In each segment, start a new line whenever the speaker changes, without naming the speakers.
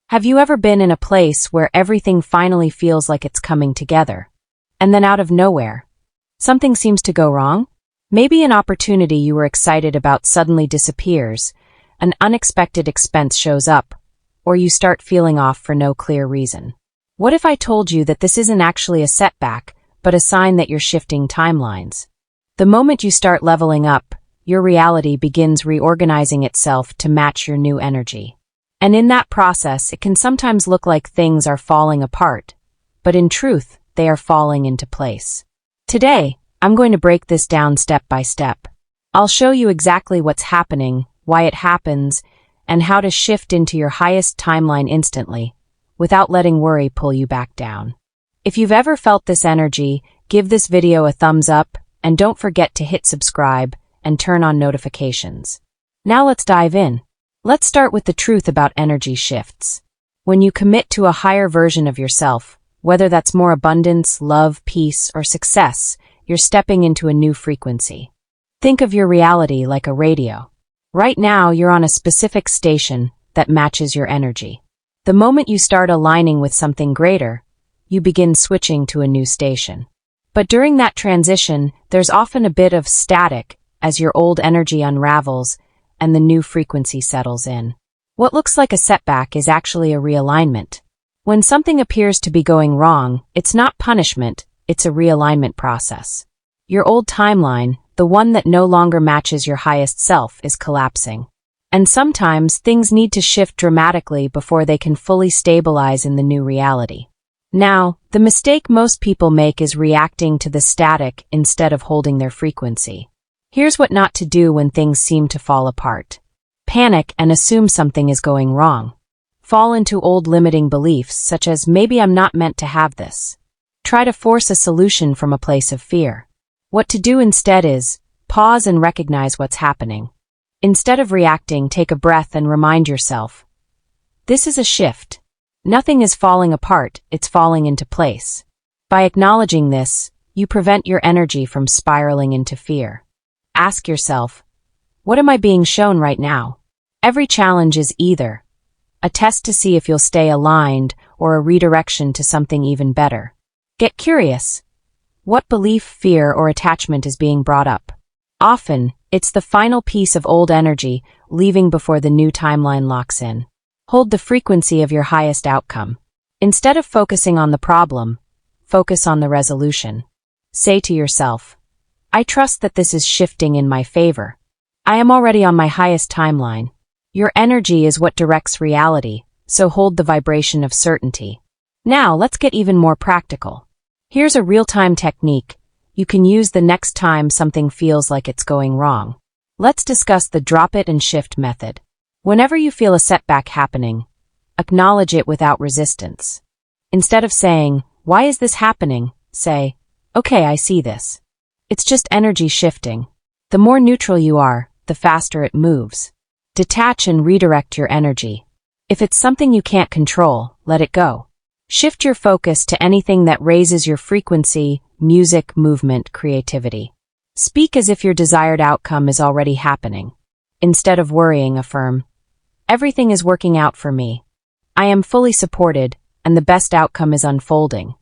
Have you ever been in a place where everything finally feels like it's coming together? And then out of nowhere, something seems to go wrong? Maybe an opportunity you were excited about suddenly disappears, an unexpected expense shows up, or you start feeling off for no clear reason. What if I told you that this isn't actually a setback, but a sign that you're shifting timelines? The moment you start leveling up, your reality begins reorganizing itself to match your new energy. And in that process, it can sometimes look like things are falling apart, but in truth, they are falling into place. Today, I'm going to break this down step by step. I'll show you exactly what's happening, why it happens, and how to shift into your highest timeline instantly, without letting worry pull you back down. If you've ever felt this energy, give this video a thumbs up, and don't forget to hit subscribe and turn on notifications. Now let's dive in. Let's start with the truth about energy shifts. When you commit to a higher version of yourself, whether that's more abundance, love, peace, or success, you're stepping into a new frequency. Think of your reality like a radio. Right now, you're on a specific station that matches your energy. The moment you start aligning with something greater, you begin switching to a new station. But during that transition, there's often a bit of static as your old energy unravels and the new frequency settles in. What looks like a setback is actually a realignment. When something appears to be going wrong, it's not punishment, it's a realignment process. Your old timeline, the one that no longer matches your highest self, is collapsing. And sometimes things need to shift dramatically before they can fully stabilize in the new reality. Now, the mistake most people make is reacting to the static instead of holding their frequency. Here's what not to do when things seem to fall apart. Panic and assume something is going wrong. Fall into old limiting beliefs such as maybe I'm not meant to have this. Try to force a solution from a place of fear. What to do instead is pause and recognize what's happening. Instead of reacting, take a breath and remind yourself, this is a shift. Nothing is falling apart, it's falling into place. By acknowledging this, you prevent your energy from spiraling into fear. Ask yourself, what am I being shown right now? Every challenge is either a test to see if you'll stay aligned or a redirection to something even better. Get curious. What belief, fear, or attachment is being brought up? Often, it's the final piece of old energy leaving before the new timeline locks in. Hold the frequency of your highest outcome. Instead of focusing on the problem, focus on the resolution. Say to yourself, I trust that this is shifting in my favor. I am already on my highest timeline. Your energy is what directs reality, so hold the vibration of certainty. Now, let's get even more practical. Here's a real-time technique you can use the next time something feels like it's going wrong. Let's discuss the drop it and shift method. Whenever you feel a setback happening, acknowledge it without resistance. Instead of saying, why is this happening? Say, okay, I see this. It's just energy shifting. The more neutral you are, the faster it moves. Detach and redirect your energy. If it's something you can't control, let it go. Shift your focus to anything that raises your frequency, music, movement, creativity. Speak as if your desired outcome is already happening. Instead of worrying, affirm, everything is working out for me. I am fully supported, and the best outcome is unfolding.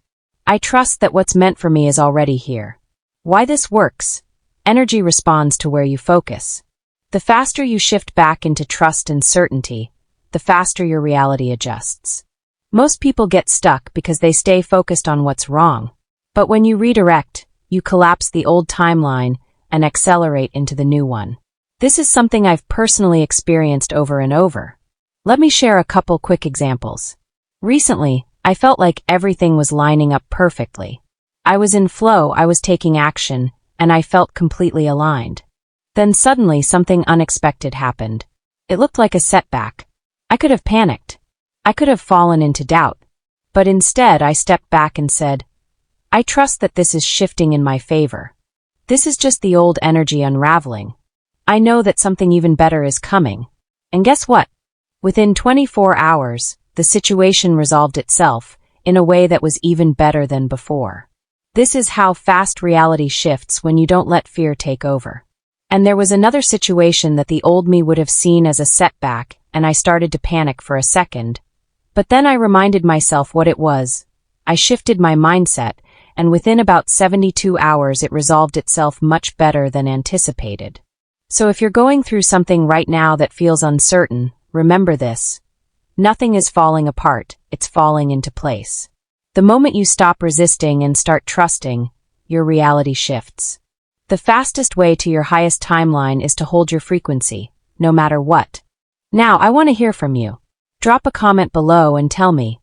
I trust that what's meant for me is already here. Why this works? Energy responds to where you focus. The faster you shift back into trust and certainty, the faster your reality adjusts. Most people get stuck because they stay focused on what's wrong. But when you redirect, you collapse the old timeline and accelerate into the new one. This is something I've personally experienced over and over. Let me share a couple quick examples. Recently, I felt like everything was lining up perfectly. I was in flow, I was taking action, and I felt completely aligned. Then suddenly something unexpected happened. It looked like a setback. I could have panicked. I could have fallen into doubt. But instead I stepped back and said, I trust that this is shifting in my favor. This is just the old energy unraveling. I know that something even better is coming. And guess what? Within 24 hours, the situation resolved itself in a way that was even better than before. This is how fast reality shifts when you don't let fear take over. And there was another situation that the old me would have seen as a setback, and I started to panic for a second. But then I reminded myself what it was. I shifted my mindset, and within about 72 hours it resolved itself much better than anticipated. So if you're going through something right now that feels uncertain, remember this. Nothing is falling apart, it's falling into place. The moment you stop resisting and start trusting, your reality shifts. The fastest way to your highest timeline is to hold your frequency, no matter what. Now, I want to hear from you. Drop a comment below and tell me,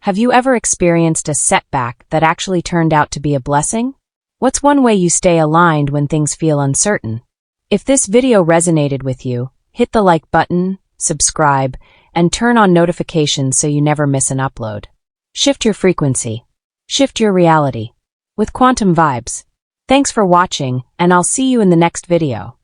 have you ever experienced a setback that actually turned out to be a blessing? What's one way you stay aligned when things feel uncertain? If this video resonated with you, hit the like button, subscribe, and turn on notifications so you never miss an upload. Shift your frequency. Shift your reality. With Quantum Vibes. Thanks for watching, and I'll see you in the next video.